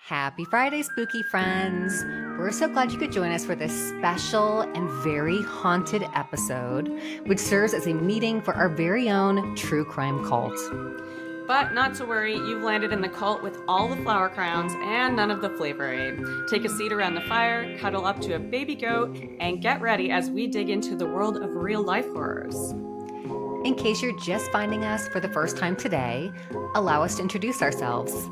Happy Friday, spooky friends! We're so glad you could join us for this special and very haunted episode, which serves as a meeting for our very own true crime cult. But not to worry, you've landed in the cult with all the flower crowns and none of the flavor aid. Take a seat around the fire, cuddle up to a baby goat, and get ready as we dig into the world of real-life horrors. In case you're just finding us for the first time today, allow us to introduce ourselves.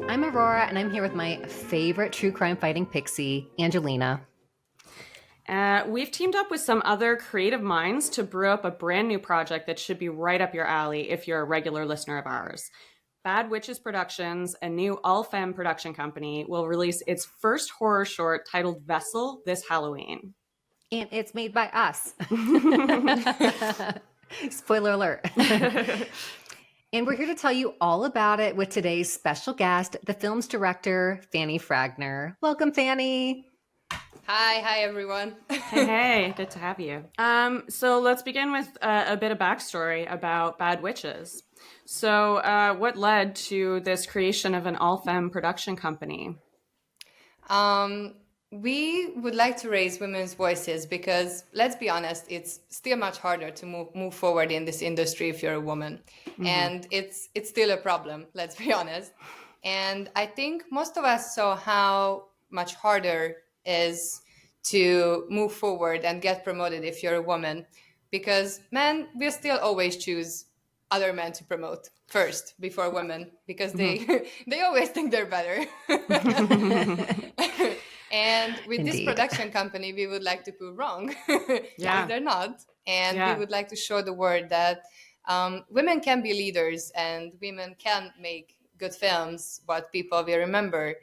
I'm Aurora, and I'm here with my favorite true crime fighting pixie, Angelina. We've teamed up with some other creative minds to brew up a brand new project that should be right up your alley if you're a regular listener of ours. Bad Witches Productions, a new all-femme production company, will release its first horror short titled Vessel this Halloween. And it's made by us. Spoiler alert. And we're here to tell you all about it with today's special guest, the film's director, Fanni Fragner. Welcome, Fanni. Hi everyone. Hey, good to have you. So let's begin with a bit of backstory about Bad Witches. So what led to this creation of an all-femme production company? We would like to raise women's voices because, let's be honest, it's still much harder to move forward in this industry if you're a woman. Mm-hmm. And it's still a problem, let's be honest. And I think most of us saw how much harder is to move forward and get promoted if you're a woman, because men will still always choose other men to promote first before women because they always think they're better. And with Indeed. This production company, we would like to prove wrong. Yeah. They're not. And we would like to show the world that women can be leaders and women can make good films, what people will remember.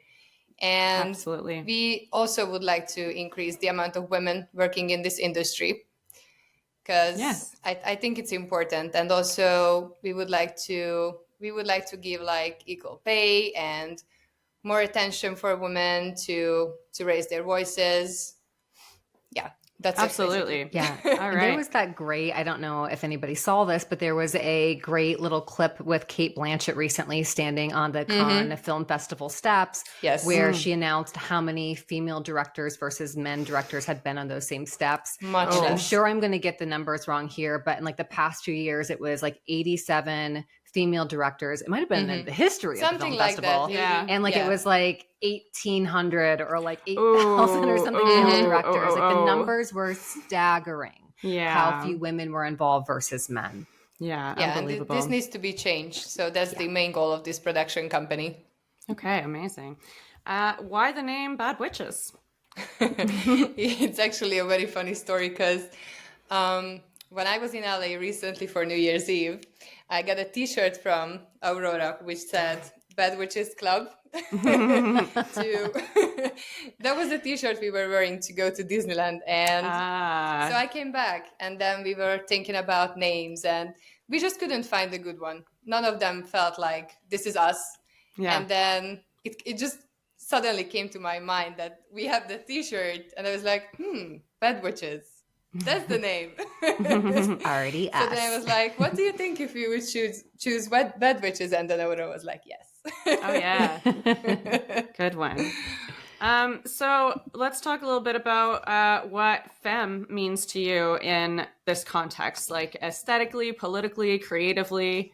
And Absolutely. We also would like to increase the amount of women working in this industry because I think it's important. And also we would like to give like equal pay and more attention for women to raise their voices. Yeah, that's absolutely. Yeah. All right. There was that great, I don't know if anybody saw this, but there was a great little clip with Cate Blanchett recently standing on the Cannes Film Festival steps, where she announced how many female directors versus men directors had been on those same steps. I'm sure I'm going to get the numbers wrong here, but in like the past 2 years, it was like 87 female directors. It might have been in the history of the film festival. That, and like it was like 1,800 or like 8,000 or something female directors. Like the numbers were staggering. How few women were involved versus men. Unbelievable. And this needs to be changed. So that's the main goal of this production company. Okay, amazing. Why the name Bad Witches? It's actually a very funny story because when I was in LA recently for New Year's Eve, I got a t-shirt from Aurora which said Bad Witches Club. That was the t-shirt we were wearing to go to Disneyland. And so I came back and then we were thinking about names and we just couldn't find a good one. None of them felt like this is us. And then it just suddenly came to my mind that we have the t-shirt and I was like, Bad Witches. That's the name. Already asked. So then I was like, what do you think if you would choose Bad Witches? And then Aurora was like, yes. Oh, yeah. Good one. So let's talk a little bit about what femme means to you in this context, like aesthetically, politically, creatively.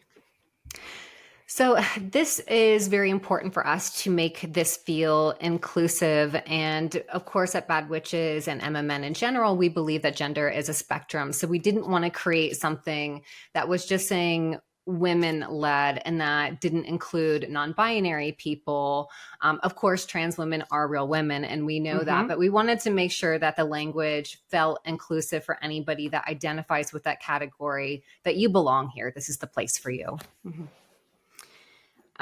So this is very important for us to make this feel inclusive. And of course, at Bad Witches and MMN in general, we believe that gender is a spectrum. So we didn't want to create something that was just saying women-led and that didn't include non-binary people. Of course, trans women are real women, and we know that. But we wanted to make sure that the language felt inclusive for anybody that identifies with that category, that you belong here. This is the place for you.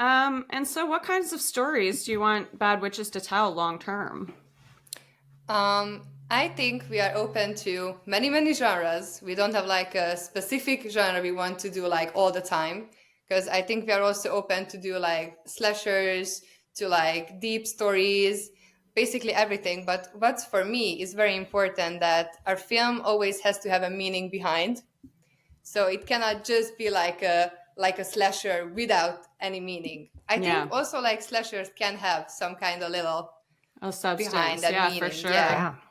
And so what kinds of stories do you want Bad Witches to tell long term? I think we are open to many genres. We don't have like a specific genre we want to do like all the time, because I think we are also open to do like slashers, to like deep stories, basically everything. But what's for me is very important that our film always has to have a meaning behind. So it cannot just be like a like a slasher without any meaning. I think also like slashers can have some kind of little substance behind that meaning. for sure.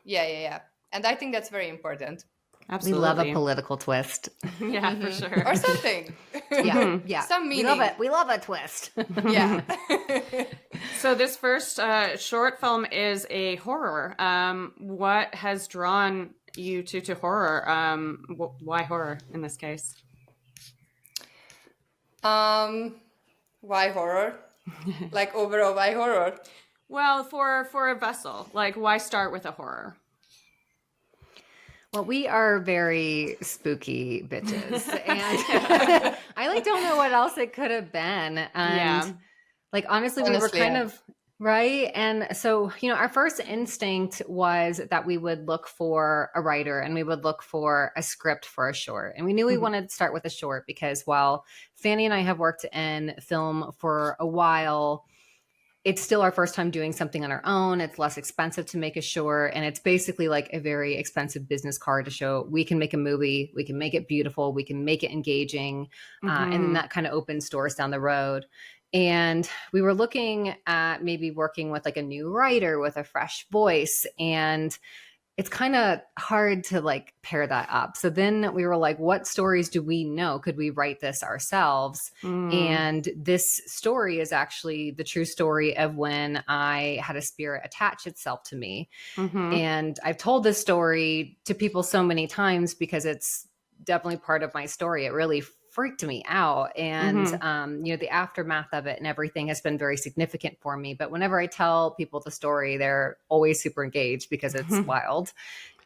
Yeah. And I think that's very important. Absolutely. We love a political twist. Yeah, for sure. Or something. Yeah. Some meaning. We love it. We love a twist. Yeah. So this first short film is a horror. What has drawn you to horror? Why horror in this case? Why horror? Like overall, why horror? Well, for a vessel, like why start with a horror? Well, we are very spooky bitches, and I don't know what else it could have been. And honestly, we were kind of right. And so, our first instinct was that we would look for a writer and we would look for a script for a short. And we knew we wanted to start with a short because while Fanni and I have worked in film for a while, it's still our first time doing something on our own. It's less expensive to make a short. And it's basically like a very expensive business card to show we can make a movie, we can make it beautiful, we can make it engaging. And then that kind of opens doors down the road. And we were looking at maybe working with like a new writer with a fresh voice. And it's kind of hard to like pair that up. So then we were like, what stories do we know? Could we write this ourselves? And this story is actually the true story of when I had a spirit attach itself to me. And I've told this story to people so many times because it's definitely part of my story. It really freaked me out. And, the aftermath of it and everything has been very significant for me. But whenever I tell people the story, they're always super engaged because it's wild.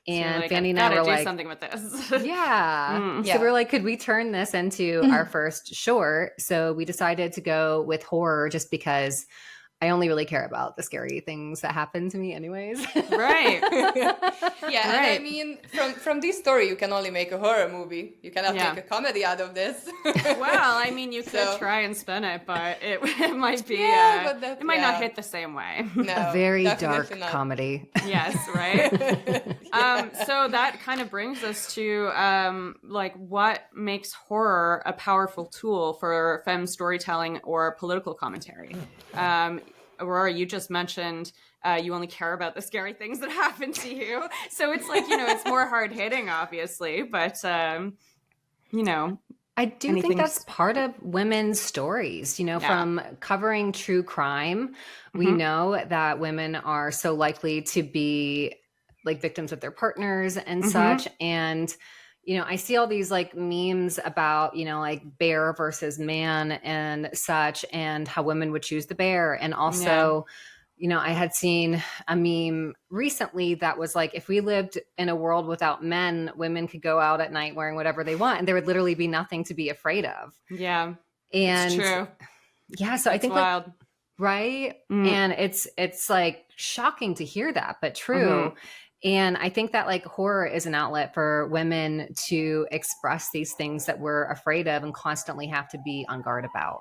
And so Fanni and I were like, something with this. So we were like, could we turn this into our first short? So we decided to go with horror just because I only really care about the scary things that happen to me anyways. Right. And I mean, from this story, you can only make a horror movie. You cannot make a comedy out of this. Well, I mean, you could try and spin it, but it might be, it might not hit the same way. No, a very dark not. comedy. Yes, right? So that kind of brings us to what makes horror a powerful tool for femme storytelling or political commentary. Aurora, you just mentioned you only care about the scary things that happen to you. So it's like, it's more hard hitting, obviously, but, I do think that's part of women's stories, from covering true crime. We know that women are so likely to be like victims of their partners and such. And I see all these like memes about, like bear versus man and such, and how women would choose the bear. And also, I had seen a meme recently that was like, if we lived in a world without men, women could go out at night wearing whatever they want and there would literally be nothing to be afraid of. Yeah. And it's true. Yeah. So I think wild. Right. And it's like shocking to hear that, but true. And I think that like horror is an outlet for women to express these things that we're afraid of and constantly have to be on guard about.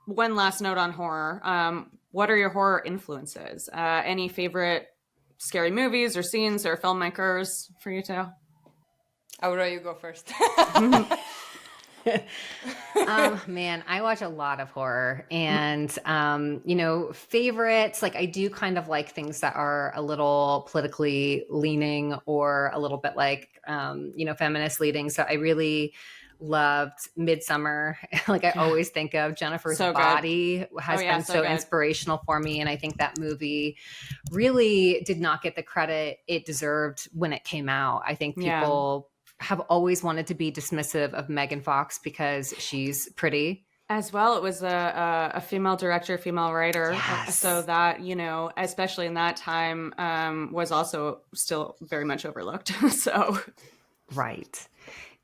One last note on horror. What are your horror influences? Any favorite scary movies or scenes or filmmakers for you two? Aurora, you go first. Man, I watch a lot of horror and, favorites, like I do kind of like things that are a little politically leaning or a little bit like, feminist leading. So I really loved Midsummer. Like I always think of Jennifer's Body has been so inspirational for me. And I think that movie really did not get the credit it deserved when it came out. I think people have always wanted to be dismissive of Megan Fox because she's pretty. As well, it was a female director, female writer. Yes. So that, especially in that time, was also still very much overlooked. So. Right.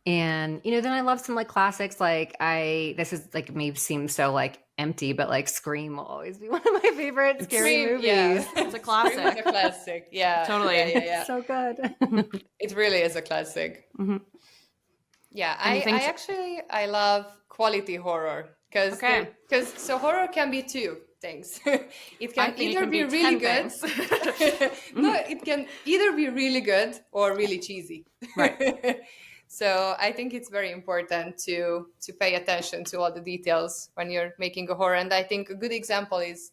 And, then I love some like classics. Like this is like maybe seems so like empty, but like Scream will always be one of my favorite scary movies. Yeah. It's a classic. Scream is a classic. Yeah. Totally. Yeah. So good. It really is a classic. Yeah. I love quality horror because horror can be two things. It can either be really good. No, it can either be really good or really cheesy. Right. So I think it's very important to pay attention to all the details when you're making a horror. And I think a good example is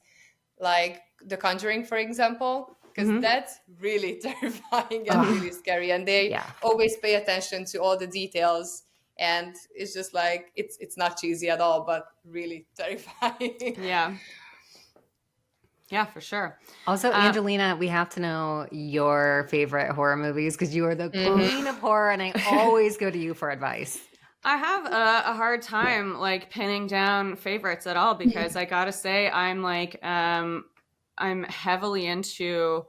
like The Conjuring, for example, because that's really terrifying and really scary. And they always pay attention to all the details. And it's just like, it's not cheesy at all, but really terrifying. Yeah. Yeah, for sure. Also, Angelina, we have to know your favorite horror movies because you are the queen of horror, and I always go to you for advice. I have a hard time like pinning down favorites at all because I gotta say I'm like I'm heavily into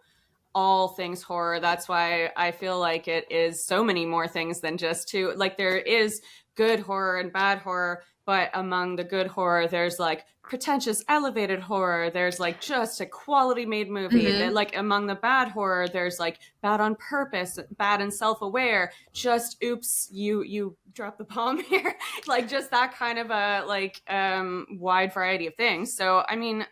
all things horror. That's why I feel like it is so many more things than just two. Like there is good horror and bad horror, but among the good horror, there's like pretentious, elevated horror. There's like just a quality made movie. Then, like among the bad horror, there's like bad on purpose, bad and self-aware. Just oops, you dropped the bomb here. Like just that kind of a like wide variety of things. So I mean,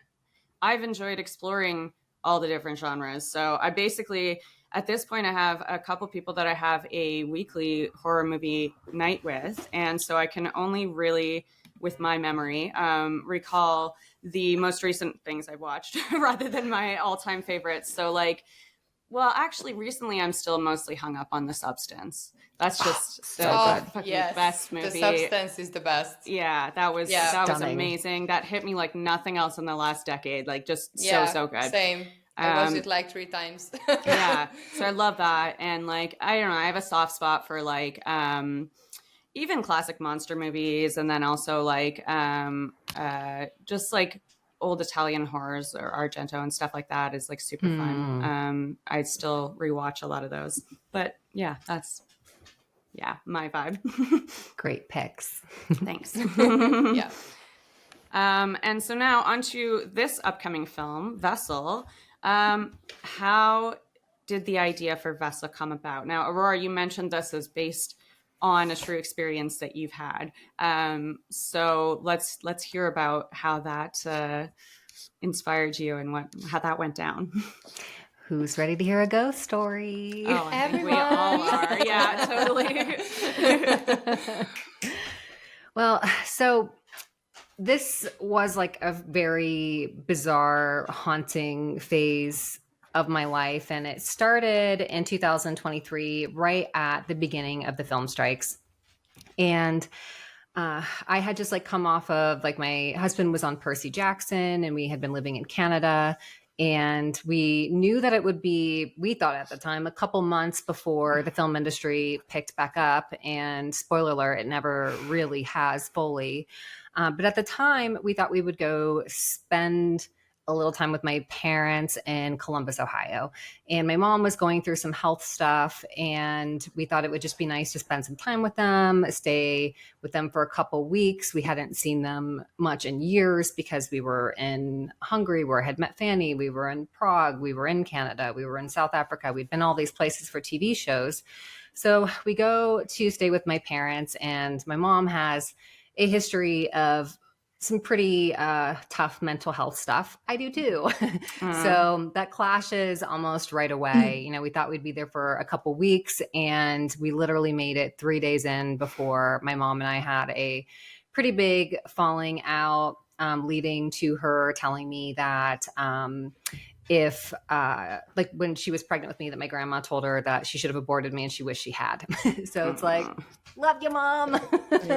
I've enjoyed exploring all the different genres. So I basically, at this point, I have a couple people that I have a weekly horror movie night with. And so I can only really, with my memory, recall the most recent things I've watched rather than my all-time favorites. So like, well, actually, recently I'm still mostly hung up on The Substance. That's just the fucking best movie. The Substance is the best. Yeah, that was amazing. That hit me like nothing else in the last decade. Like just so good. Same. I watched it like 3 times. Yeah, so I love that, and like I don't know, I have a soft spot for like even classic monster movies, and then also like just like old Italian horrors or Argento and stuff like that is like super fun. I still rewatch a lot of those, but yeah, that's my vibe. Great picks. Thanks. Yeah. And so now onto this upcoming film, Vessel. How did the idea for Vessel come about? Now, Aurora, you mentioned this is based on a true experience that you've had. So let's hear about how that inspired you and how that went down. Who's ready to hear a ghost story? Oh, I think we all are. Yeah, totally. Well, so this was like a very bizarre, haunting phase of my life. And it started in 2023, right at the beginning of the film strikes. And I had just like come off of like my husband was on Percy Jackson and we had been living in Canada. And we knew that it would be, we thought at the time, a couple months before the film industry picked back up. And spoiler alert, it never really has fully. But at the time, we thought we would go spend a little time with my parents in Columbus, Ohio. And my mom was going through some health stuff. And we thought it would just be nice to spend some time with them, stay with them for a couple weeks. We hadn't seen them much in years because we were in Hungary where I had met Fanny. We were in Prague. We were in Canada. We were in South Africa. We'd been all these places for TV shows. So we go to stay with my parents, and my mom has a history of some pretty tough mental health stuff. I do too. So that clashes almost right away. You know, we thought we'd be there for a couple weeks, and we literally made it 3 days in before my mom and I had a pretty big falling out, leading to her telling me that if like when she was pregnant with me, that my grandma told her that she should have aborted me and she wished she had. So it's like, love you, mom.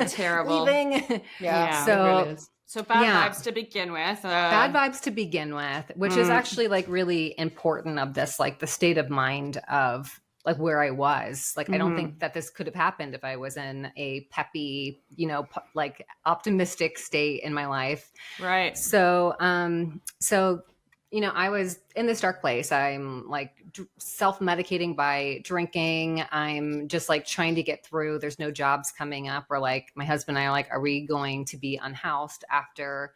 Terrible. Leaving. Yeah. So it really is. So bad vibes to begin with. Bad vibes to begin with, which is actually like really important of this, like the state of mind of like where I was. Like, I don't think that this could have happened if I was in a peppy, you know, like optimistic state in my life. Right. So, you know, I was in this dark place. I'm like self-medicating by drinking. I'm just like trying to get through. There's no jobs coming up. Or like my husband and I are like, are we going to be unhoused after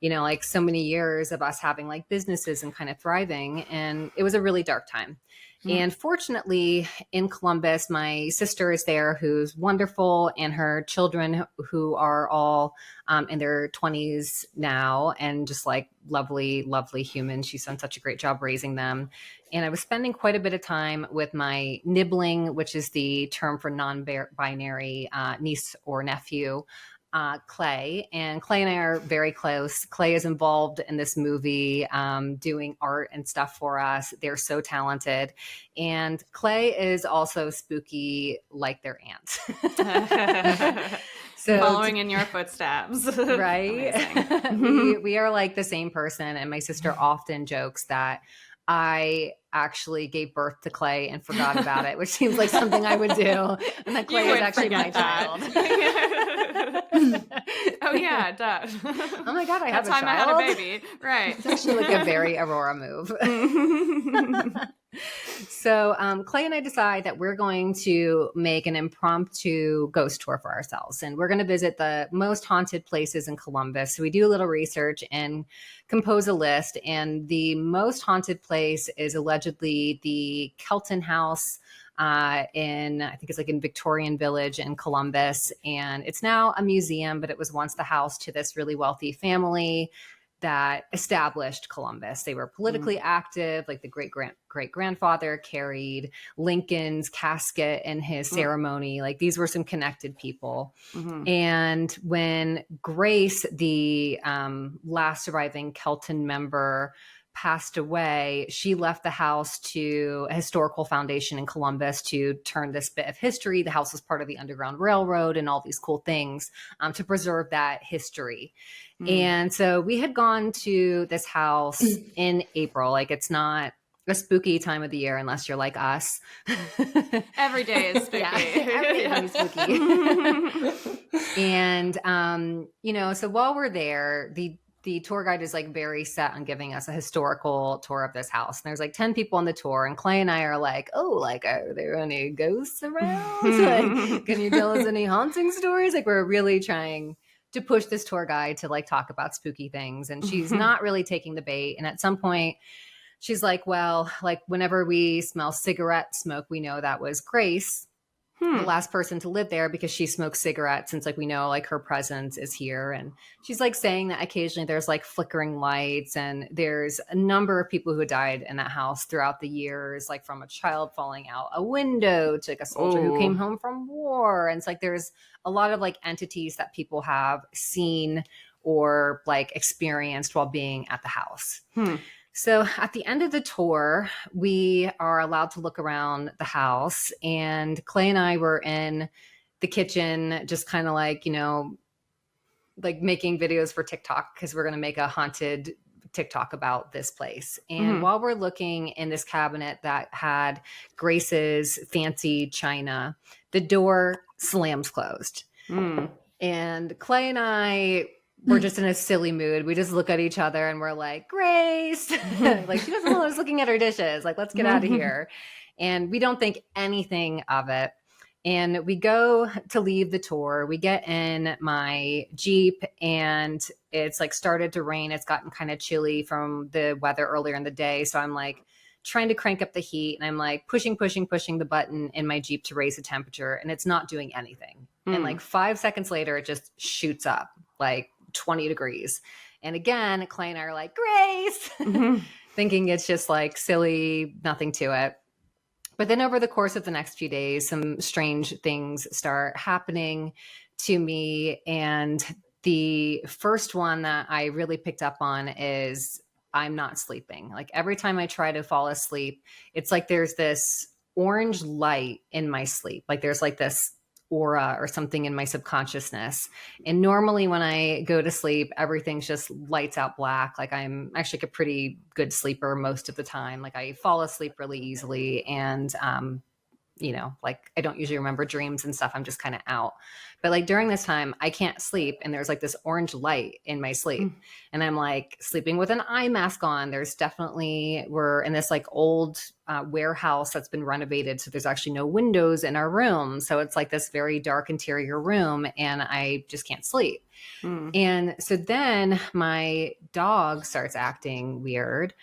like so many years of us having like businesses and kind of thriving. And it was a really dark time. And fortunately, in Columbus, my sister is there, who's wonderful, and her children, who are all in their 20s now, and just like lovely, lovely humans. She's done such a great job raising them. And I was spending quite a bit of time with my nibbling, which is the term for non-binary niece or nephew, Clay. And Clay and I are very close. Clay is involved in this movie, doing art and stuff for us. They're so talented. And Clay is also spooky like their aunt. So following in your footsteps. Right. we are like the same person. And my sister often jokes that I actually gave birth to Clay and forgot about it, which seems like something I would do. And that Clay is actually my child. Oh yeah, duh. Oh my God, I have a child. That time I had a baby. Right. It's actually like a very Aurora move. So Clay and I decide that we're going to make an impromptu ghost tour for ourselves. And we're going to visit the most haunted places in Columbus. So we do a little research and compose a list. And the most haunted place is allegedly the Kelton House I think it's like in Victorian Village in Columbus. And it's now a museum, but it was once the house to this really wealthy family that established Columbus. They were politically active, like the great grandfather carried Lincoln's casket in his ceremony. Like these were some connected people. And when Grace, the last surviving Kelton member, passed away, she left the house to a historical foundation in Columbus to turn this bit of history. The house was part of the Underground Railroad and all these cool things to preserve that history. And so we had gone to this house in April. Like it's not a spooky time of the year unless you're like us. Every day is spooky. Yeah, every day is spooky. And, so while we're there, the tour guide is like very set on giving us a historical tour of this house. And there's like 10 people on the tour. And Clay and I are like, oh, like, are there any ghosts around? Like, can you tell us any haunting stories? Like, we're really trying to push this tour guide to like talk about spooky things. And she's not really taking the bait. And at some point she's like, well, like whenever we smell cigarette smoke, we know that was Grace, the last person to live there, because she smokes cigarettes, since like we know like her presence is here. And she's like saying that occasionally there's like flickering lights, and there's a number of people who died in that house throughout the years, like from a child falling out a window to like a soldier who came home from war. And it's like there's a lot of like entities that people have seen or like experienced while being at the house. So at the end of the tour, we are allowed to look around the house, and Clay and I were in the kitchen, just kind of like, like making videos for TikTok, because we're going to make a haunted TikTok about this place. And while we're looking in this cabinet that had Grace's fancy china, the door slams closed. And Clay and I, we're just in a silly mood. We just look at each other and we're like, Grace, like she doesn't want us looking at her dishes. Like, let's get out of here. And we don't think anything of it. And we go to leave the tour. We get in my Jeep, and it's like started to rain. It's gotten kind of chilly from the weather earlier in the day. So I'm like trying to crank up the heat, and I'm like pushing the button in my Jeep to raise the temperature, and it's not doing anything. And like 5 seconds later, it just shoots up like 20 degrees. And again, Clay and I are like, Grace, thinking it's just like silly, nothing to it. But then over the course of the next few days, some strange things start happening to me. And the first one that I really picked up on is I'm not sleeping. Like every time I try to fall asleep, it's like there's this orange light in my sleep. Like there's like this aura or something in my subconsciousness. And normally when I go to sleep, everything's just lights out black. Like I'm actually like a pretty good sleeper most of the time. Like I fall asleep really easily. And like I don't usually remember dreams and stuff. I'm just kind of out. But like during this time, I can't sleep. And there's like this orange light in my sleep. And I'm like sleeping with an eye mask on. We're in this like old warehouse that's been renovated. So there's actually no windows in our room. So it's like this very dark interior room and I just can't sleep. And so then my dog starts acting weird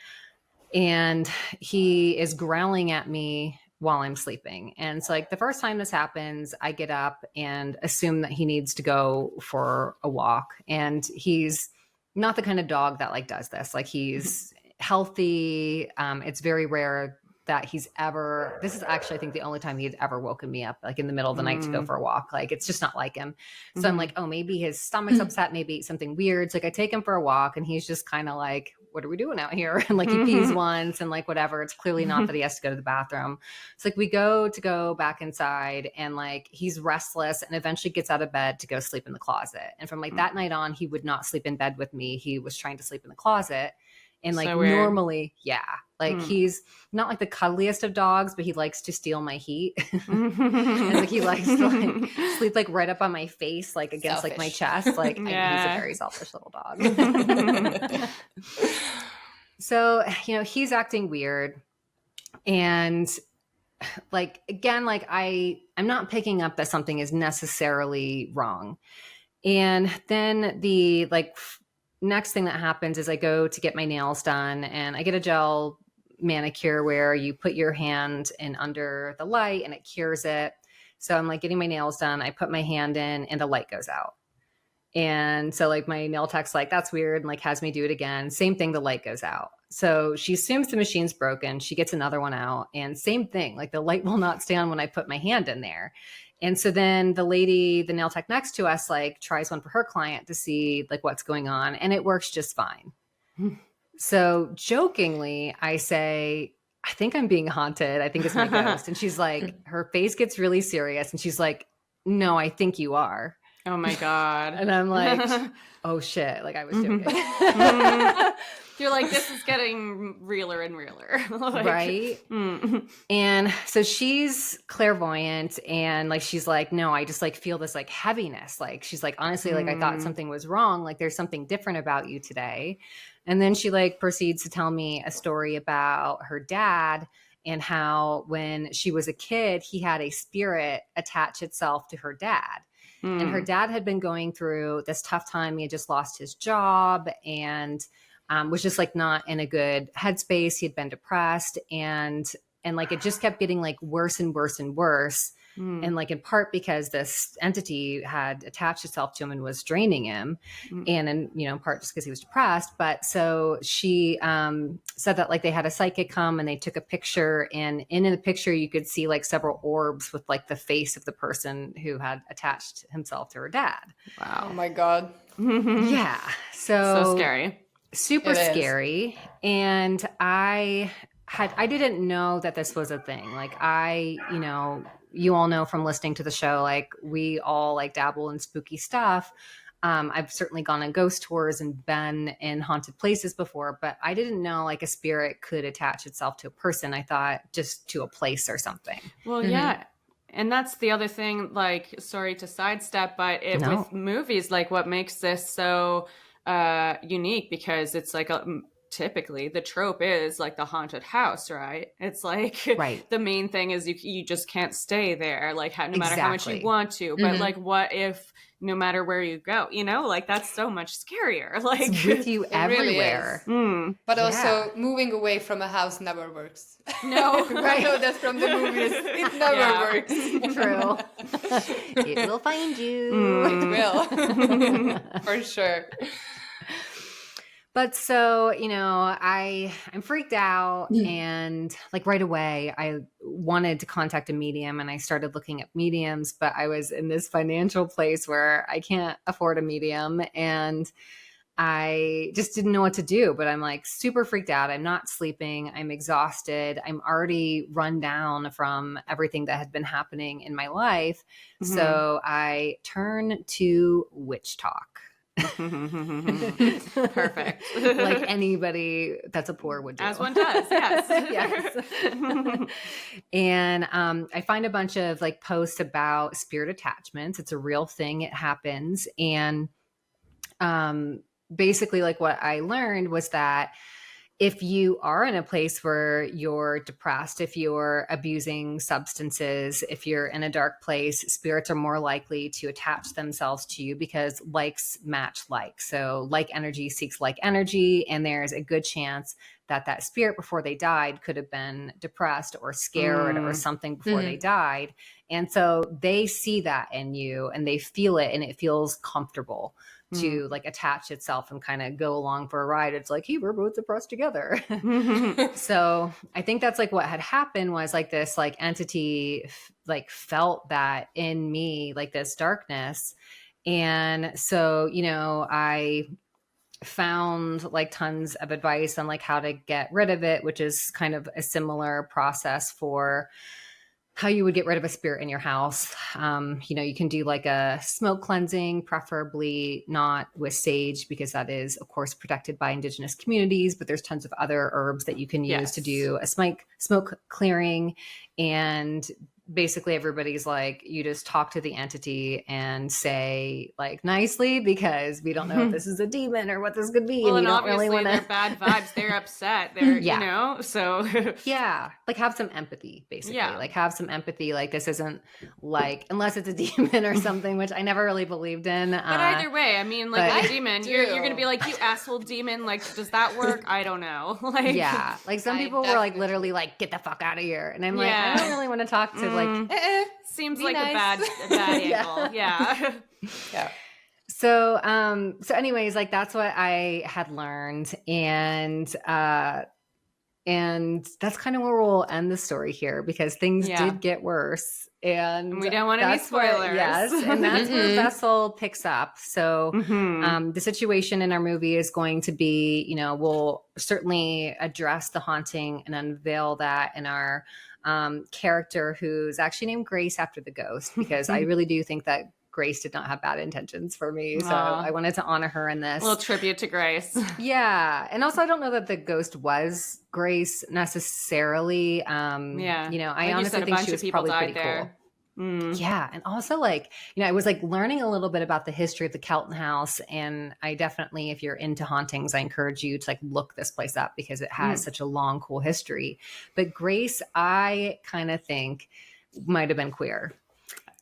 and he is growling at me while I'm sleeping. And so like the first time this happens, I get up and assume that he needs to go for a walk. And he's not the kind of dog that like does this. Like he's healthy. It's very rare that this is actually, I think, the only time he's ever woken me up like in the middle of the night to go for a walk. Like it's just not like him. So I'm like, oh, maybe his stomach's upset, maybe something weird. So like I take him for a walk and he's just kind of like, what are we doing out here? And like he pees once and like whatever. It's clearly not that he has to go to the bathroom. It's like we go back inside and like he's restless and eventually gets out of bed to go sleep in the closet. And from like that night on, he would not sleep in bed with me. He was trying to sleep in the closet. And like So normally, like he's not like the cuddliest of dogs, but he likes to steal my heat. And like he likes to like sleep like right up on my face, like against like my chest. Like he's a very selfish little dog. So, he's acting weird. And like, again, like I'm not picking up that something is necessarily wrong. And then the like next thing that happens is I go to get my nails done and I get a gel manicure where you put your hand in under the light and it cures it. So I'm like getting my nails done. I put my hand in and the light goes out. And so like my nail tech's like, that's weird. And like has me do it again. Same thing. The light goes out. So she assumes the machine's broken. She gets another one out and same thing. Like the light will not stay on when I put my hand in there. And so then the nail tech next to us, like tries one for her client to see like what's going on. And it works just fine. So jokingly, I say, I think I'm being haunted. I think it's my ghost. And she's like, her face gets really serious. And she's like, no, I think you are. Oh my God. And I'm like, oh shit. Like I was joking. You're like, this is getting realer and realer. Like, right. And so she's clairvoyant and like, she's like, no, I just like feel this like heaviness. Like, she's like, honestly, like I thought something was wrong. Like there's something different about you today. And then she like proceeds to tell me a story about her dad and how when she was a kid, he had a spirit attach itself to her dad. And her dad had been going through this tough time. He had just lost his job and was just like not in a good headspace. He had been depressed and like it just kept getting like worse and worse and worse. And like in part because this entity had attached itself to him and was draining him and in part just because he was depressed. But so she said that like they had a psychic come and they took a picture and in the picture you could see like several orbs with like the face of the person who had attached himself to her dad. Wow. Oh my God. Yeah. So scary. Super scary. And I didn't know that this was a thing. Like you all know from listening to the show, like we all like dabble in spooky stuff. I've certainly gone on ghost tours and been in haunted places before, but I didn't know like a spirit could attach itself to a person. I thought just to a place or something. Well, yeah. And that's the other thing, like, sorry to sidestep, but with movies, like what makes this so unique because it's like typically the trope is like the haunted house, right? It's like the main thing is you just can't stay there, like no matter how much you want to. But like, what if no matter where you go, like that's so much scarier. Like it's with you everywhere. Really but also moving away from a house never works. No, I know that's from the movies. It never works. True. It will find you. It will. For sure. But so, I'm freaked out and like right away I wanted to contact a medium and I started looking at mediums, but I was in this financial place where I can't afford a medium and I just didn't know what to do, but I'm like super freaked out. I'm not sleeping. I'm exhausted. I'm already run down from everything that had been happening in my life. So I turn to witch talk. Perfect. Like anybody that's a poor would do. As one does, yes. Yes. And I find a bunch of like posts about spirit attachments. It's a real thing. It happens. And basically like what I learned was that if you are in a place where you're depressed, if you're abusing substances, if you're in a dark place, spirits are more likely to attach themselves to you because likes match like. So like energy seeks like energy. And there's a good chance that that spirit before they died could have been depressed or scared or something before they died. And so they see that in you and they feel it and it feels comfortable to like attach itself and kind of go along for a ride. It's like, hey, we're both depressed together. So I think that's like what had happened was like this like entity like felt that in me, like this darkness. And so, you know, I found like tons of advice on like how to get rid of it, which is kind of a similar process for how you would get rid of a spirit in your house. You know, you can do like a smoke cleansing, preferably not with sage, because that is, of course, protected by indigenous communities, but there's tons of other herbs that you can use to do a smoke clearing. And basically everybody's like, you just talk to the entity and say like nicely, because we don't know if this is a demon or what this could be. Well, and you don't obviously really want they're to bad vibes. They're upset. They're, you know, so. Yeah. Like have some empathy, basically. Like have some empathy. Like this isn't like, unless it's a demon or something, which I never really believed in. But either way, I mean, like a demon, you're going to be like, you asshole demon. Like, does that work? I don't know. Like, yeah. Like some people were like literally like, get the fuck out of here. And I'm like, I don't really want to talk to like, seems like a bad angle. Yeah. So anyways, like that's what I had learned. And that's kind of where we'll end the story here because things did get worse. And we don't want any spoilers. Yes. And that's where Vessel picks up. So the situation in our movie is going to be, you know, we'll certainly address the haunting and unveil that in our character who's actually named Grace after the ghost, because I really do think that Grace did not have bad intentions for me. So I wanted to honor her in this. A little tribute to Grace. Yeah. And also I don't know that the ghost was Grace necessarily. You know, I honestly think she was probably pretty cool. Yeah. And also like, you know, I was like learning a little bit about the history of the Kelton House. And I definitely, if you're into hauntings, I encourage you to like look this place up because it has such a long, cool history. But Grace, I kind of think might have been queer.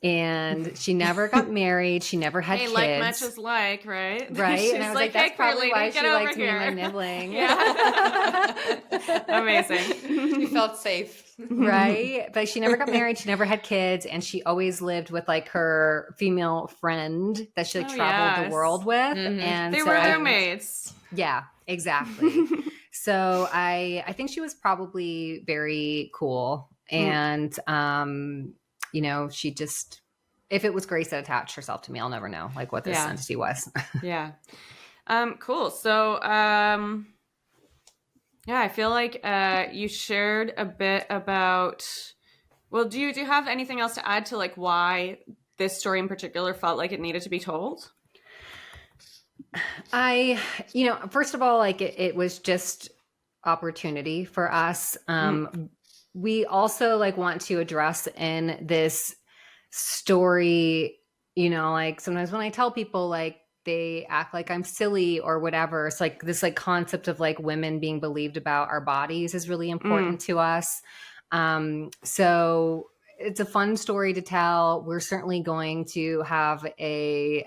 And she never got married. She never had kids. Like matches like, right? Right. She's and I was like, that's probably why she liked me and my nibbling. Yeah. Amazing. She felt safe. Right. But she never got married. She never had kids. And she always lived with like her female friend that she like traveled the world with. And they were roommates. Yeah, exactly. So I think she was probably very cool. And, you know, she just, if it was Grace that attached herself to me, I'll never know like what this entity was. Yeah. Cool. So, yeah, I feel like you shared a bit about, well, do you have anything else to add to like why this story in particular felt like it needed to be told? You know, first of all, like it was just opportunity for us. We also like want to address in this story, you know, like sometimes when I tell people like they act like I'm silly or whatever, it's like this like concept of like women being believed about our bodies is really important to us. So it's a fun story to tell. We're certainly going to have a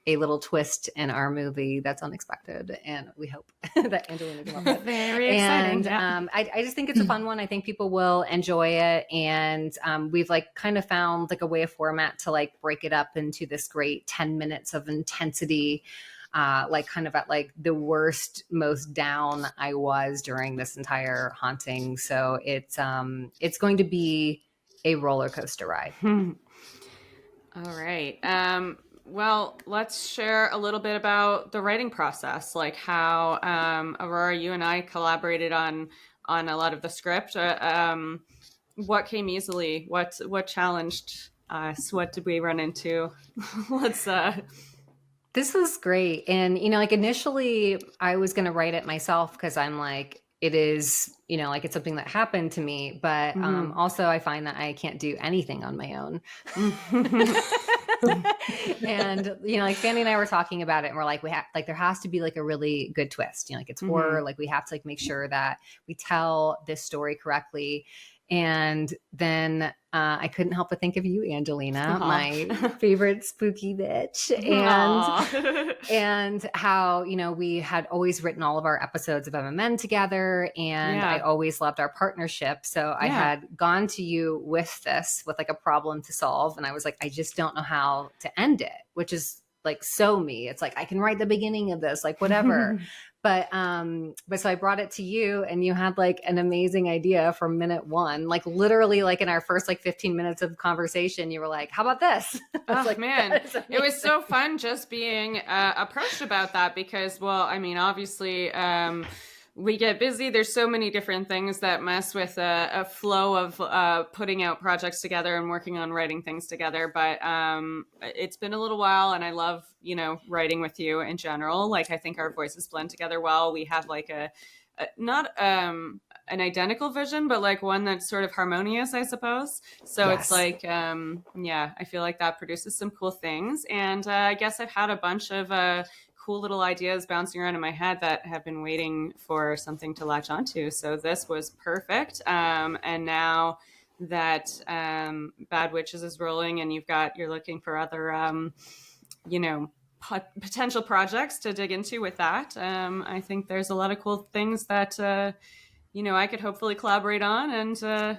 little twist in our movie that's unexpected, and we hope that Angelina can love it. Very exciting. And I just think it's a fun one. I think people will enjoy it, and we've like kind of found like a way of format to like break it up into this great 10 minutes of intensity, like kind of at like the worst, most down I was during this entire haunting. So it's going to be a roller coaster ride. All right. Well, let's share a little bit about the writing process, like how Aurora, you and I collaborated on a lot of the script. What came easily? What challenged us? What did we run into? Let's. This was great. And, like initially I was going to write it myself because I'm like, it is, like it's something that happened to me. But also I find that I can't do anything on my own. And, like Fanny and I were talking about it and we're like, there has to be like a really good twist, like it's horror. Like we have to like make sure that we tell this story correctly. And then I couldn't help but think of you, Angelina, my favorite spooky bitch, and how, we had always written all of our episodes of MMN together, and I always loved our partnership. So I had gone to you with like a problem to solve, and I was like, I just don't know how to end it, which is like so me. It's like I can write the beginning of this, like whatever. But so I brought it to you, and you had like an amazing idea from minute one, like literally like in our first like 15 minutes of conversation, you were like, how about this? Oh like, man, it was so fun just being approached about that because, well, I mean, obviously we get busy. There's so many different things that mess with a flow of putting out projects together and working on writing things together. But it's been a little while, and I love, writing with you in general. Like, I think our voices blend together well. We have like not an identical vision, but like one that's sort of harmonious, I suppose. So It's like, I feel like that produces some cool things. And I guess I've had a bunch of cool little ideas bouncing around in my head that have been waiting for something to latch onto. So this was perfect. And now that Bad Witches is rolling and you're looking for other, potential projects to dig into with that, I think there's a lot of cool things that, I could hopefully collaborate on, and a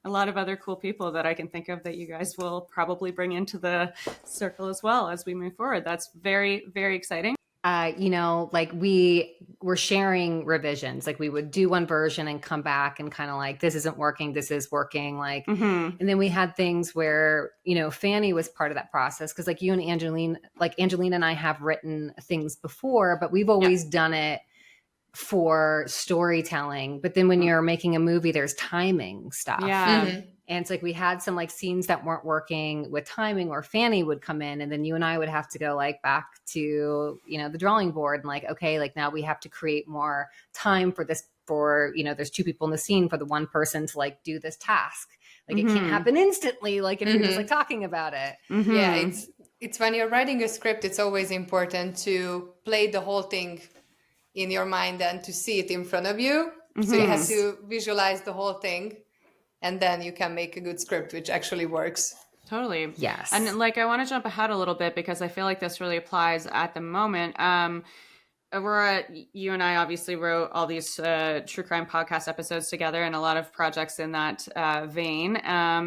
lot of other cool people that I can think of that you guys will probably bring into the circle as well as we move forward. That's very, very exciting. Like we were sharing revisions, like we would do one version and come back and kind of like, this isn't working, this is working. Like, and then we had things where, Fanny was part of that process. Cause like you and Angelina and I have written things before, but we've always done it for storytelling. But then when you're making a movie, there's timing stuff. And it's like we had some like scenes that weren't working with timing, or Fanny would come in, and then you and I would have to go like back to, the drawing board and like, okay, like now we have to create more time for this, for, there's two people in the scene for the one person to like do this task. Like it can't happen instantly. Like if you're just like talking about it. Yeah. It's when you're writing a script, it's always important to play the whole thing in your mind and to see it in front of you. So you have to visualize the whole thing, and then you can make a good script, which actually works. Totally. Yes. And like, I want to jump ahead a little bit because I feel like this really applies at the moment. Aurora, you and I obviously wrote all these true crime podcast episodes together, and a lot of projects in that vein.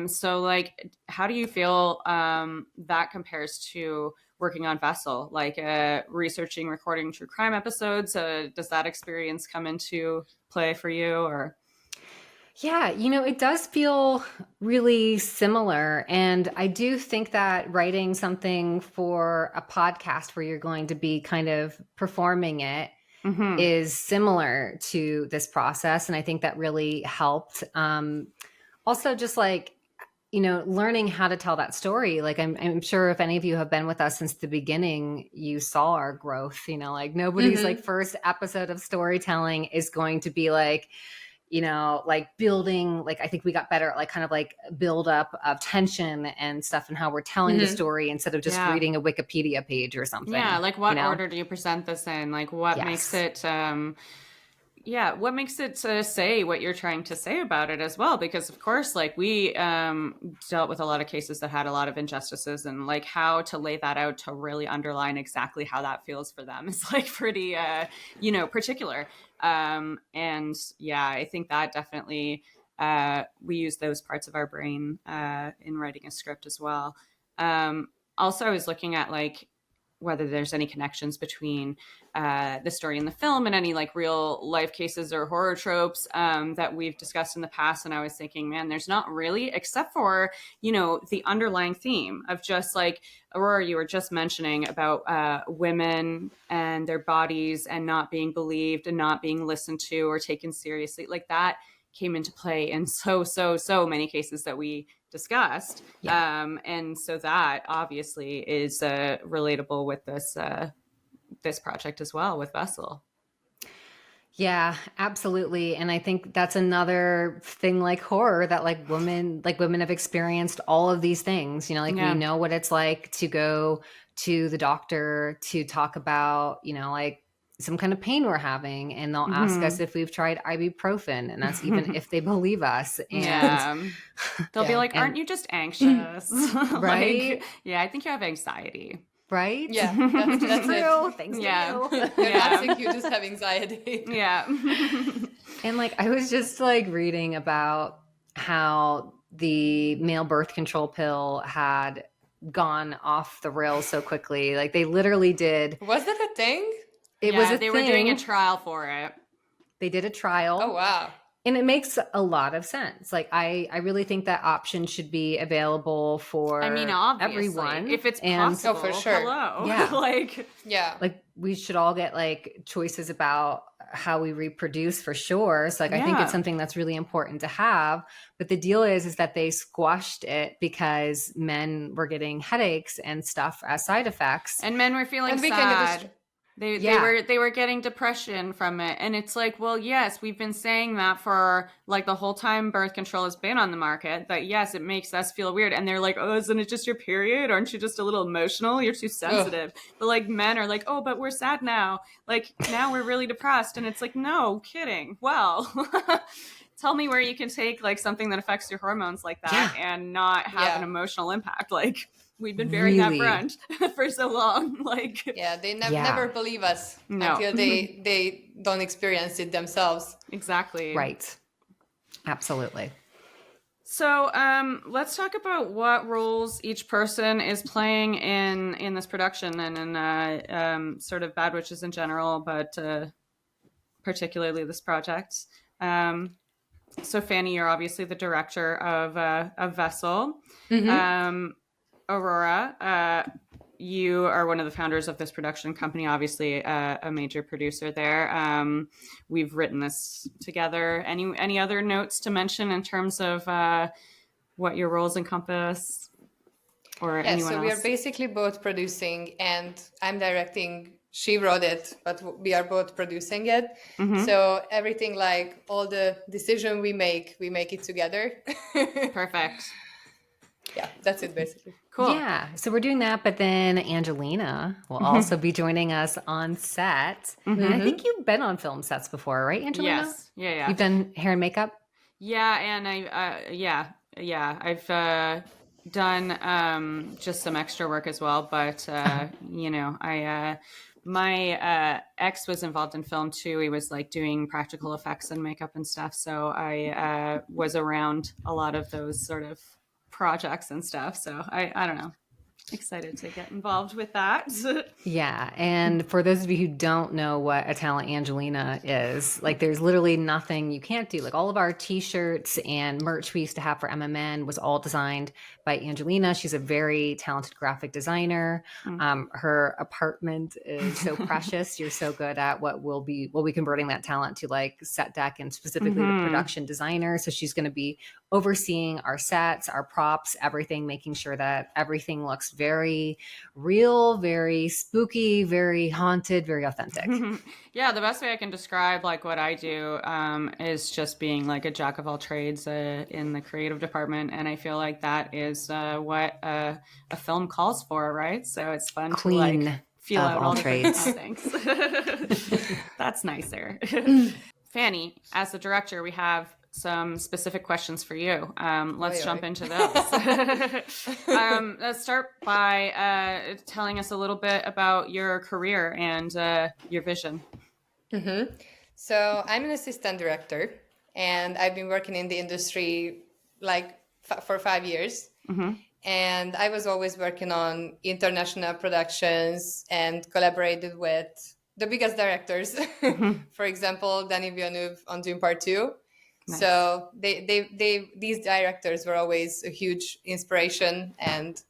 So like, how do you feel that compares to working on Vessel, like researching, recording true crime episodes? Does that experience come into play for you, or? Yeah, it does feel really similar. And I do think that writing something for a podcast where you're going to be kind of performing it is similar to this process. And I think that really helped. Also, just like, learning how to tell that story. Like I'm sure if any of you have been with us since the beginning, you saw our growth. Like nobody's like first episode of storytelling is going to be like, like building, like I think we got better at like kind of like build up of tension and stuff, and how we're telling the story instead of just reading a Wikipedia page or something. Yeah, like what order do you present this in? Like what makes it what makes it say what you're trying to say about it as well? Because of course, like we dealt with a lot of cases that had a lot of injustices, and like how to lay that out to really underline exactly how that feels for them is like pretty, particular. And yeah, I think that definitely we use those parts of our brain in writing a script as well. Also, I was looking at like whether there's any connections between the story in the film and any like real life cases or horror tropes that we've discussed in the past. And I was thinking, man, there's not really, except for, the underlying theme of just like, Aurora, you were just mentioning about women and their bodies and not being believed and not being listened to or taken seriously. Like that came into play in so many cases that we discussed. And so that obviously is relatable with this project as well with Vessel. Yeah, absolutely. And I think that's another thing like horror that women have experienced all of these things. You know, like we know what it's like to go to the doctor to talk about, you know, like some kind of pain we're having, and they'll ask us if we've tried ibuprofen, and that's even if they believe us. And they'll be like, "Aren't you just anxious?" Right? Like, I think you have anxiety. Right? Yeah, that's true. it. Thanks to They're you. not sick, you just have anxiety. Yeah. And like I was just like reading about how the male birth control pill had gone off the rails so quickly. Like they literally did. Was that a thing? It was a they thing. were doing a trial for it. They did a trial. Oh, wow. And it makes a lot of sense. Like I really think that option should be available for obviously, everyone. If it's possible. Oh, for sure. Hello. Yeah. Like we should all get like choices about how we reproduce for sure. So like I think it's something that's really important to have. But the deal is that they squashed it because men were getting headaches and stuff as side effects. And men were feeling sad. They were getting depression from it. And it's like, well, yes, we've been saying that for like the whole time birth control has been on the market, that yes, it makes us feel weird. And they're like, oh, isn't it just your period? Aren't you just a little emotional? You're too sensitive. But like men are like, oh, but we're sad now. Like now we're really depressed. And it's like, no kidding. Well, tell me where you can take like something that affects your hormones like that and not have an emotional impact. Like, we've been bearing that front for so long. Like, they never believe us until they don't experience it themselves. Exactly. Right. Absolutely. So let's talk about what roles each person is playing in this production and in sort of Bad Witches in general, but particularly this project. So Fanni, you're obviously the director of Vessel. Aurora, you are one of the founders of this production company, obviously a major producer there. We've written this together. Any other notes to mention in terms of what your roles encompass, or anyone else? We are basically both producing, and I'm directing. She wrote it, but we are both producing it. So everything, like all the decision we make it together. Perfect. Yeah, that's it basically. Cool. Yeah, so we're doing that, but then Angelina will also be joining us on set. And I think you've been on film sets before, right, Angelina? Yes. Yeah. You've done hair and makeup? Yeah, and I've done just some extra work as well, but my ex was involved in film too. He was like doing practical effects and makeup and stuff, so I was around a lot of those sort of projects and stuff. So I don't know. Excited to get involved with that. Yeah. And for those of you who don't know what a talent Angelina is, like there's literally nothing you can't do. Like all of our t-shirts and merch we used to have for MMN was all designed by Angelina. She's a very talented graphic designer. Her apartment is so precious. You're so good at we'll be converting that talent to like set deck and specifically the production designer. So she's going to be overseeing our sets, our props, everything, making sure that everything looks very real, very spooky, very haunted, very authentic. Yeah, the best way I can describe like what I do is just being like a jack of all trades in the creative department, and I feel like that is what a film calls for, right? So it's fun to like feel out all trades. Thanks. That's nicer. Fanni, as the director, we have some specific questions for you. Let's jump into those. Let's start by telling us a little bit about your career and your vision. So I'm an assistant director, and I've been working in the industry like for 5 years. And I was always working on international productions and collaborated with the biggest directors. For example, Denis Villeneuve on Dune Part 2. Nice. So these directors were always a huge inspiration and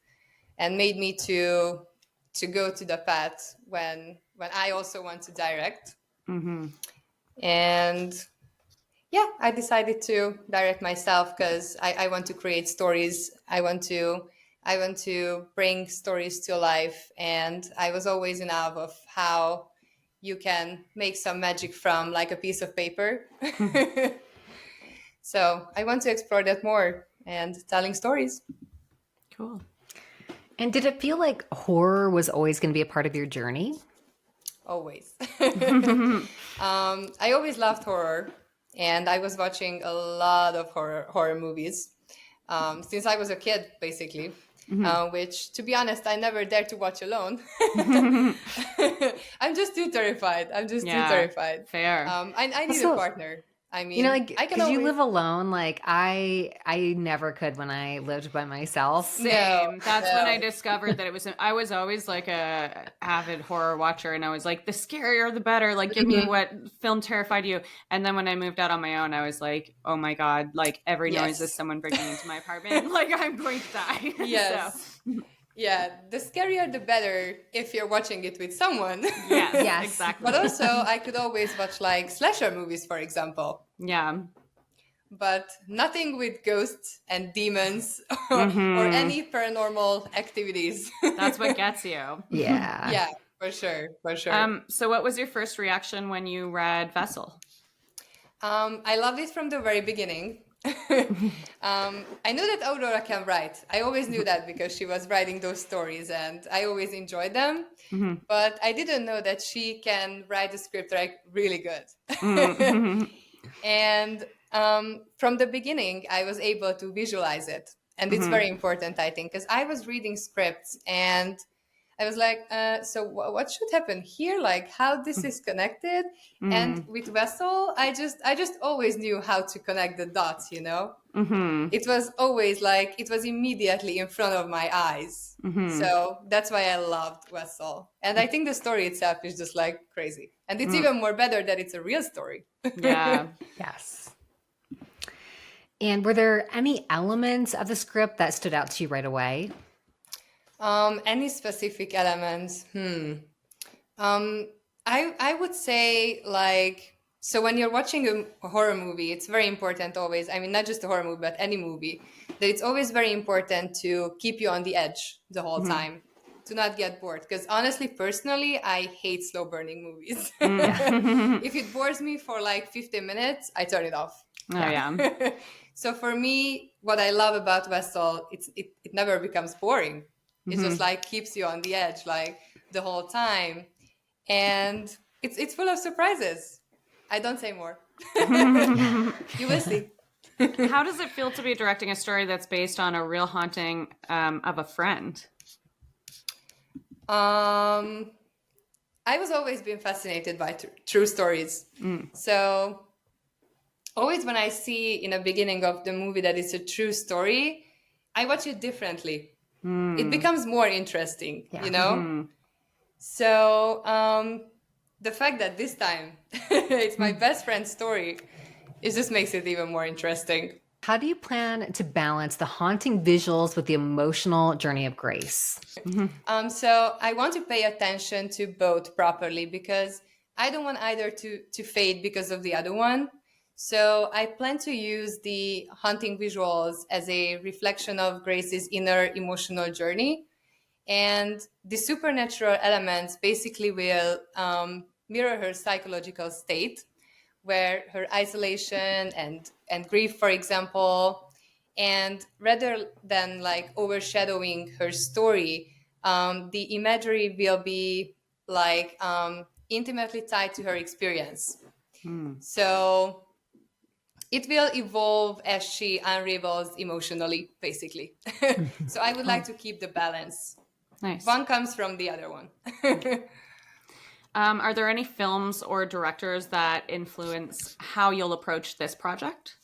made me to go to the path when I also want to direct. And yeah, I decided to direct myself because I want to create stories. I want to bring stories to life, and I was always in awe of how you can make some magic from like a piece of paper. So I want to explore that more and telling stories. Cool. And did it feel like horror was always going to be a part of your journey? Always. I always loved horror, and I was watching a lot of horror movies since I was a kid, basically. Which, to be honest, I never dared to watch alone. I'm just too terrified. Fair. I need a Also, partner. I you mean, know, like, I can because you always. live alone, like I never could when I lived by myself. Same. That's when I No. discovered that I was always like a avid horror watcher, and I was like, the scarier the better. Like, give me what film terrified you. And then when I moved out on my own, I was like, oh my God, like every noise is Yes. someone breaking into my apartment. Like I'm going to die. Yes. Yeah, the scarier the better if you're watching it with someone. So, yes, Yes. exactly. But also, I could always watch like slasher movies, for example. Yeah. But nothing with ghosts and demons or any paranormal activities. That's what gets you. Yeah. Yeah, for sure, for sure. So what was your first reaction when you read Vessel? I loved it from the very beginning. I knew that Aurora can write. I always knew that because she was writing those stories and I always enjoyed them. But I didn't know that she can write a script like really good. And from the beginning, I was able to visualize it. And it's very important, I think, because I was reading scripts and I was like, so what should happen here? Like how this is connected? And with Vessel, I just always knew how to connect the dots, you know? It was always like, it was immediately in front of my eyes. So that's why I loved Vessel. And I think the story itself is just like crazy. And it's even more better that it's a real story. Yeah. Yes. And were there any elements of the script that stood out to you right away? Any specific elements? I would say like, so when you're watching a horror movie, it's very important always. I mean, not just a horror movie, but any movie, that it's always very important to keep you on the edge the whole time, to not get bored. Because honestly, personally, I hate slow burning movies. If it bores me for like 15 minutes, I turn it off. Oh yeah. So for me, what I love about Vessel, it never becomes boring. It just like keeps you on the edge like the whole time. And it's full of surprises. I don't say more. You will see. How does it feel to be directing a story that's based on a real haunting of a friend? I was always been fascinated by true stories. So always when I see in the beginning of the movie that it's a true story, I watch it differently. It becomes more interesting, you know? So the fact that this time it's my best friend's story, it just makes it even more interesting. How do you plan to balance the haunting visuals with the emotional journey of Grace? So I want to pay attention to both properly because I don't want either to fade because of the other one. So I plan to use the haunting visuals as a reflection of Grace's inner emotional journey. And the supernatural elements basically will mirror her psychological state, where her isolation and grief, for example, and rather than like overshadowing her story, the imagery will be like intimately tied to her experience. So it will evolve as she unravels emotionally, basically. So I would like to keep the balance. Nice. One comes from the other one. Are there any films or directors that influence how you'll approach this project?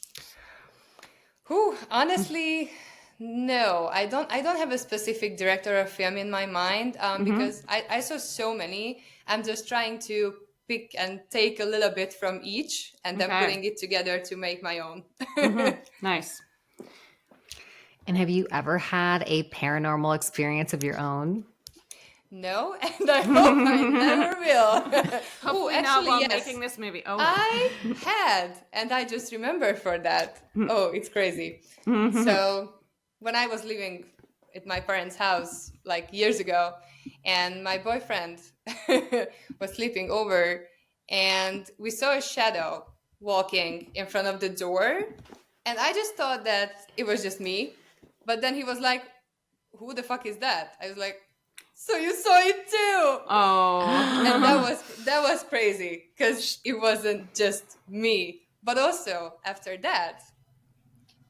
Honestly, no. I don't have a specific director of film in my mind because I saw so many. I'm just trying to pick and take a little bit from each and then putting it together to make my own. Nice. And have you ever had a paranormal experience of your own? No, and I hope I never will. Hopefully not while making this movie. Oh, I had, and I just remember for that. Oh, it's crazy. So when I was living at my parents' house like years ago, and my boyfriend was sleeping over, and we saw a shadow walking in front of the door, and I just thought that it was just me. But then he was like, "Who the fuck is that?" I was like, "So you saw it too?" Oh. And that was crazy because it wasn't just me. But also after that,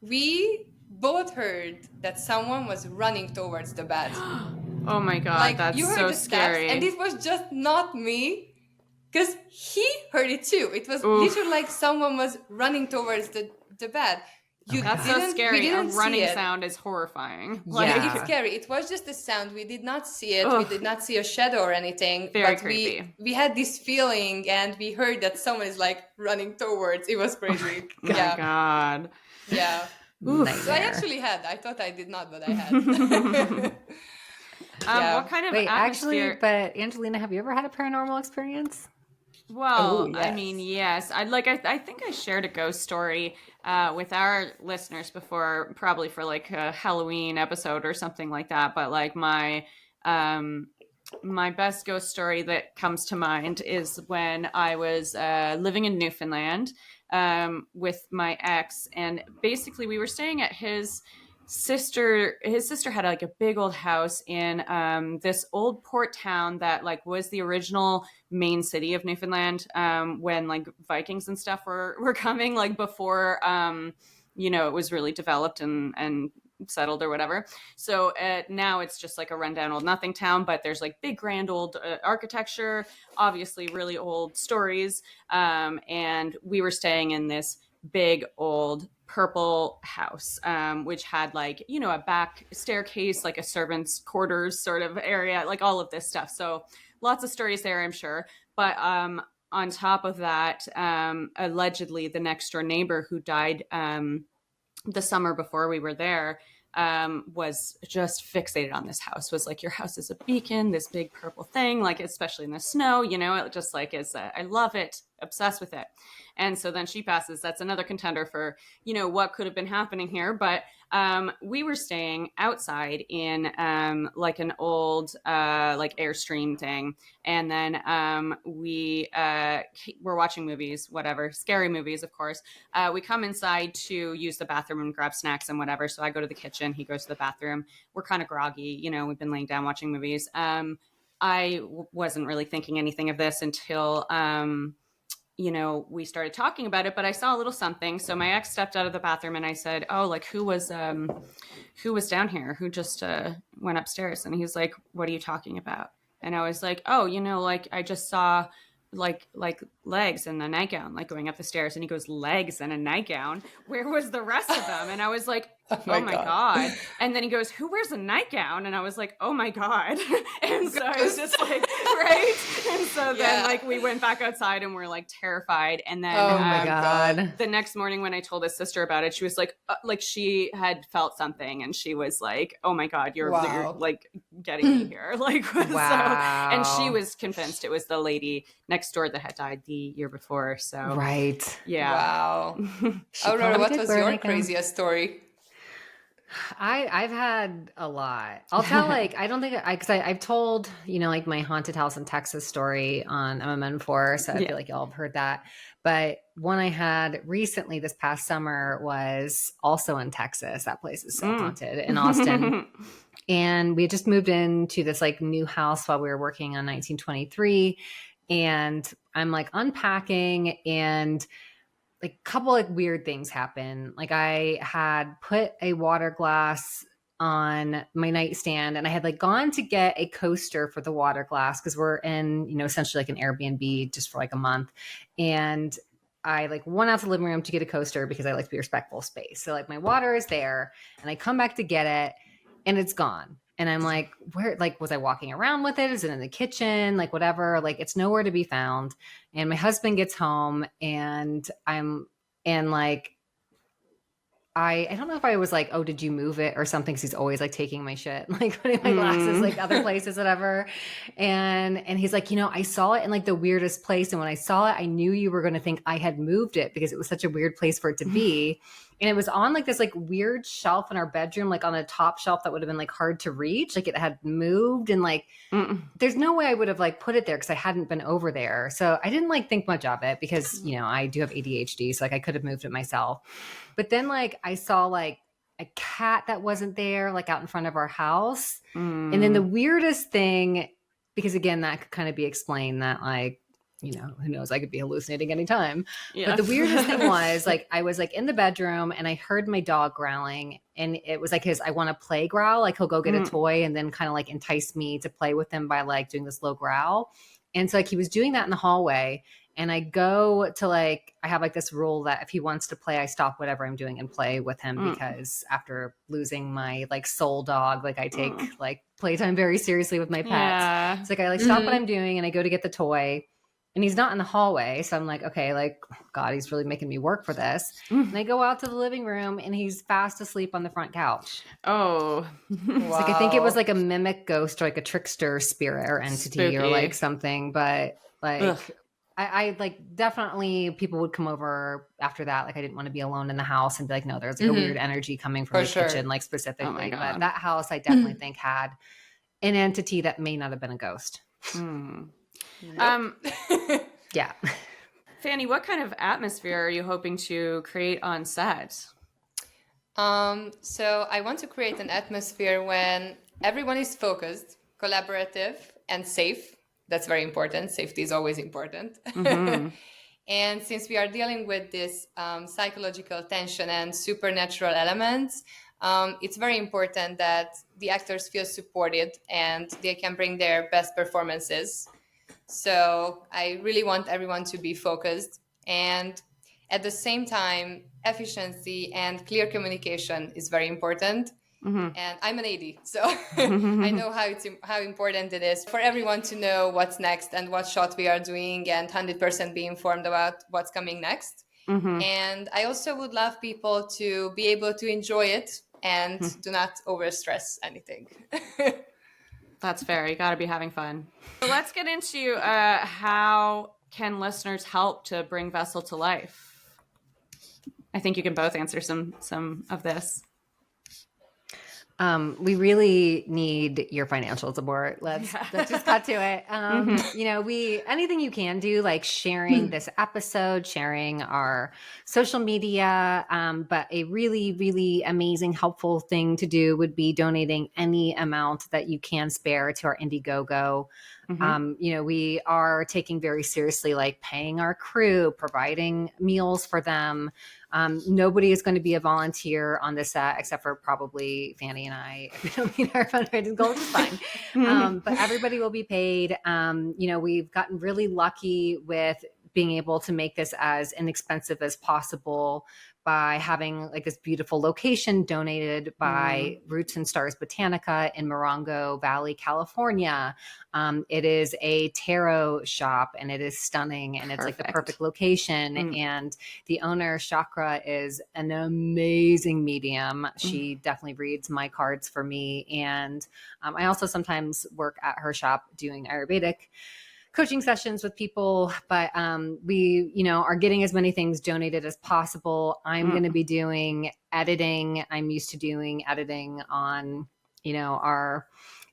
we both heard that someone was running towards the bed. Oh my God, Like that's you heard so the steps, scary. and it was just not me, because he heard it too. It was Oof. literally like someone was running towards the bed. That's so scary. A running sound is horrifying. Yeah. It's scary. It was just a sound. We did not see it. Ugh. We did not see a shadow or anything. Very but creepy. We had this feeling, and we heard that someone is like running towards. It was crazy. Oh my God. Yeah. So I actually had. I thought I did not, but I had. What kind of atmosphere? But Angelina, have you ever had a paranormal experience? Well, yes. I mean, yes. I think I shared a ghost story with our listeners before, probably for like a Halloween episode or something like that. But like my best ghost story that comes to mind is when I was living in Newfoundland with my ex, and basically we were staying at his sister had like a big old house in this old port town that like was the original main city of Newfoundland when like Vikings and stuff were coming, like before it was really developed and settled or whatever. So now it's just like a rundown old nothing town, but there's like big grand old architecture, obviously really old stories, and we were staying in this big old purple house, which had like, a back staircase, like a servant's quarters sort of area, like all of this stuff. So lots of stories there, I'm sure. But on top of that, allegedly the next door neighbor who died the summer before we were there was just fixated on this house, was like, your house is a beacon, this big purple thing, like especially in the snow, it just like is I love it, obsessed with it. And so then she passes. That's another contender for, what could have been happening here. But we were staying outside in like an old like Airstream thing. And then we were watching movies, whatever, scary movies, of course. We come inside to use the bathroom and grab snacks and whatever. So I go to the kitchen. He goes to the bathroom. We're kind of groggy. We've been laying down watching movies. I wasn't really thinking anything of this until we started talking about it, but I saw a little something. So my ex stepped out of the bathroom and I said, "Oh, like who was down here? Who just went upstairs?" And he's like, "What are you talking about?" And I was like, "Oh, like I just saw like legs and a nightgown, like going up the stairs." And he goes, "Legs and a nightgown? Where was the rest of them?" And I was like, oh my God. And then he goes, "Who wears a nightgown?" And I was like, oh my God. And so I was just like, right. And so then like we went back outside and we're like terrified. And then oh my God, the next morning when I told his sister about it, she was like she had felt something, and she was like, oh my God, you're like getting me here. Like, wow. So, and she was convinced it was the lady next door that had died the year before. So right. Yeah. Wow. Aurora, what was your craziest story? I've had a lot. I'll tell I don't think because I've told like my haunted house in Texas story on MMN before, so I feel like y'all have heard that. But one I had recently this past summer was also in Texas. That place is so haunted, in Austin. And we had just moved into this like new house while we were working on 1923, and I'm like unpacking, and like a couple like weird things happen. Like I had put a water glass on my nightstand, and I had like gone to get a coaster for the water glass because we're in, essentially like an Airbnb just for like a month. And I like went out to the living room to get a coaster because I like to be respectful of space. So like my water is there, and I come back to get it and it's gone. And I'm like, where, like, was I walking around with it? Is it in the kitchen? Like, whatever, like, it's nowhere to be found. And my husband gets home, and like, I don't know if I was like, oh, did you move it or something? 'Cause he's always like taking my shit, like putting my glasses like other places, whatever. And he's like, I saw it in like the weirdest place. And when I saw it, I knew you were going to think I had moved it because it was such a weird place for it to be. And it was on like this like weird shelf in our bedroom, like on a top shelf that would have been like hard to reach. Like it had moved and like, there's no way I would have like put it there because I hadn't been over there. So I didn't like think much of it because, I do have ADHD. So like I could have moved it myself. But then like I saw like a cat that wasn't there, like out in front of our house. And then the weirdest thing, because again, that could kind of be explained that like, who knows, I could be hallucinating anytime. Yeah. But the weirdest thing was like, I was like in the bedroom and I heard my dog growling and it was like his, I want to play growl. Like he'll go get a toy and then kind of like entice me to play with him by like doing this low growl. And so like he was doing that in the hallway. And I go to like, I have like this rule that if he wants to play, I stop whatever I'm doing and play with him because after losing my like soul dog, like I take like playtime very seriously with my pets. Yeah. It's like I like stop what I'm doing and I go to get the toy and he's not in the hallway. So I'm like, okay, like, God, he's really making me work for this. And I go out to the living room and he's fast asleep on the front couch. Oh, It's like, I think it was like a mimic ghost or like a trickster spirit or entity Spooky. or like something, but like, Ugh. I like definitely people would come over after that. Like I didn't want to be alone in the house and be like, no, there's like a weird energy coming from For the sure. kitchen, like specifically. Oh my But God. that house I definitely think had an entity that may not have been a ghost. Yeah. Fanni, what kind of atmosphere are you hoping to create on set? So I want to create an atmosphere when everyone is focused, collaborative, and safe. That's very important. Safety is always important. And since we are dealing with this psychological tension and supernatural elements, it's very important that the actors feel supported and they can bring their best performances. So I really want everyone to be focused. And at the same time, efficiency and clear communication is very important. And I'm an AD, so I know how important it is for everyone to know what's next and what shot we are doing and 100% be informed about what's coming next. And I also would love people to be able to enjoy it and do not overstress anything. That's fair. You got to be having fun. So let's get into how can listeners help to bring Vessel to life? I think you can both answer some of this. We really need your financial support. Let's just cut to it. Anything you can do, like sharing this episode, sharing our social media. But a really, really amazing, helpful thing to do would be donating any amount that you can spare to our Indiegogo. We are taking very seriously, like paying our crew, providing meals for them. Nobody is going to be a volunteer on this set except for probably Fanni and I. If we don't meet our fundraising goals, it's fine. But everybody will be paid. We've gotten really lucky with being able to make this as inexpensive as possible by having like this beautiful location donated by Roots and Stars Botanica in Morongo Valley, California. It is a tarot shop and it is stunning and it's like the perfect location. And the owner, Chakra, is an amazing medium. She definitely reads my cards for me. And I also sometimes work at her shop doing Ayurvedic coaching sessions with people, but we, are getting as many things donated as possible. I'm going to be doing editing. I'm used to doing editing on, our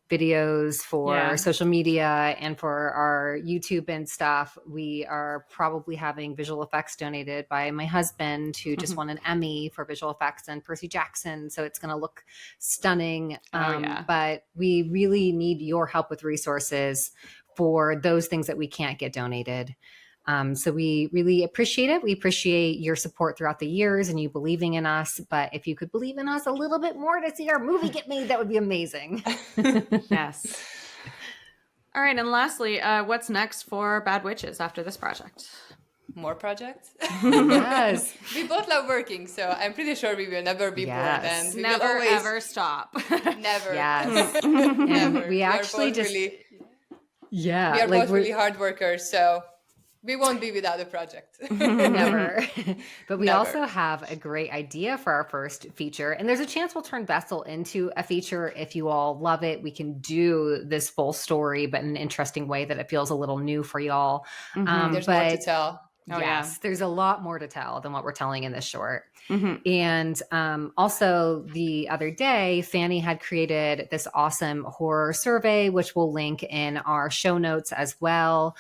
videos for social media and for our YouTube and stuff. We are probably having visual effects donated by my husband, who just won an Emmy for visual effects, and Percy Jackson. So it's going to look stunning. But we really need your help with resources for those things that we can't get donated. So we really appreciate it. We appreciate your support throughout the years and you believing in us. But if you could believe in us a little bit more to see our movie get made, that would be amazing. Yes. All right. And lastly, what's next for Bad Witches after this project? More projects? Yes. We both love working, so I'm pretty sure we will never be bored. And we will always ever stop. Never. Yes. Never. We actually just... Really, yeah. we are both really hard workers, so We won't be without a project. Never. But we Never. also have a great idea for our first feature. And there's a chance we'll turn Vessel into a feature. If you all love it, we can do this full story, but in an interesting way that it feels a little new for y'all. There's more to tell. Oh, yes, there's a lot more to tell than what we're telling in this short. Mm-hmm. And also the other day, Fanni had created this awesome horror survey, which we'll link in our show notes as well,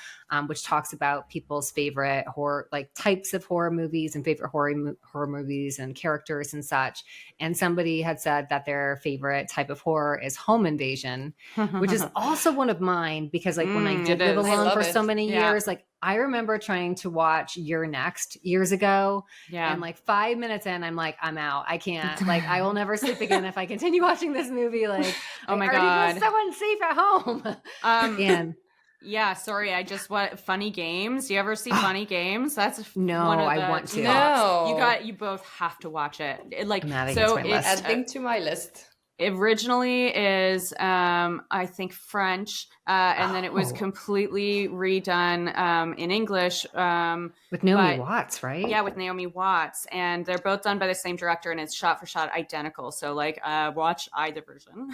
which talks about people's favorite horror, like types of horror movies and favorite horror movies and characters and such. And somebody had said that their favorite type of horror is home invasion, which is also one of mine, because like when I did live is. alone for so it. many years, like I remember trying to watch You're Next years ago. Yeah. And like 5 minutes in, I'm like, I'm out. I can't. Like, I will never sleep again if I continue watching this movie. Like, Oh my I already God. feel so unsafe at home. And yeah, sorry. Funny Games. Do you ever see Funny Games? That's No, one of the I want to. No. You both have to watch it. Like, I'm adding so it to my list. Adding to my list. originally is I think French, and then it was completely redone in English with Naomi Watts, right? Yeah, with Naomi Watts, and they're both done by the same director, and it's shot for shot identical. So like, watch either version,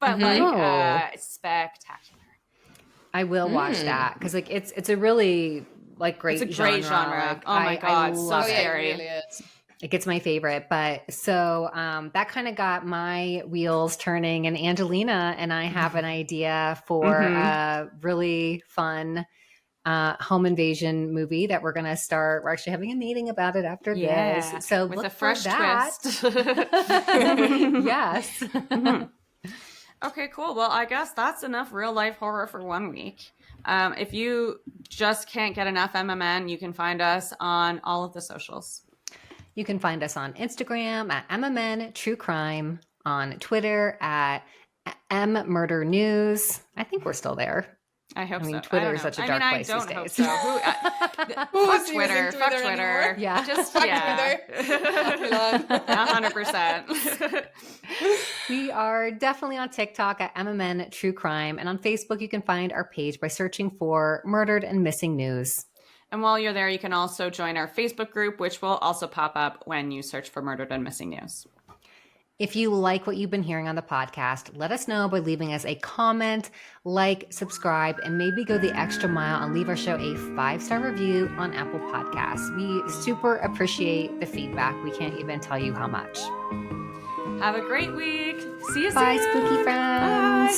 but it's spectacular. I will watch that because like it's a really like great. It's a great genre. Like, oh my god, so scary. It really is. Like it's my favorite. But so that kind of got my wheels turning, and Angelina and I have an idea for a really fun home invasion movie that we're going to start. We're actually having a meeting about it after this. So with look a fresh for that. twist. Yes. Okay, cool. Well, I guess that's enough real life horror for 1 week. If you just can't get enough MMN, you can find us on all of the socials. You can find us on Instagram at MMN True Crime, on Twitter at mmurdernews. I think we're still there. I hope so. Twitter is such a dark place I don't these hope days. so. Fuck using Twitter. Fuck Twitter Twitter. anymore? Yeah. Just, Fuck yeah. Twitter. 100%. We are definitely on TikTok at MMN True Crime. And on Facebook, you can find our page by searching for Murdered and Missing News. And while you're there, you can also join our Facebook group, which will also pop up when you search for Murdered and Missing News. If you like what you've been hearing on the podcast, let us know by leaving us a comment, like, subscribe, and maybe go the extra mile and leave our show a 5-star review on Apple Podcasts. We super appreciate the feedback. We can't even tell you how much. Have a great week. See you soon. Bye, spooky friends. Bye.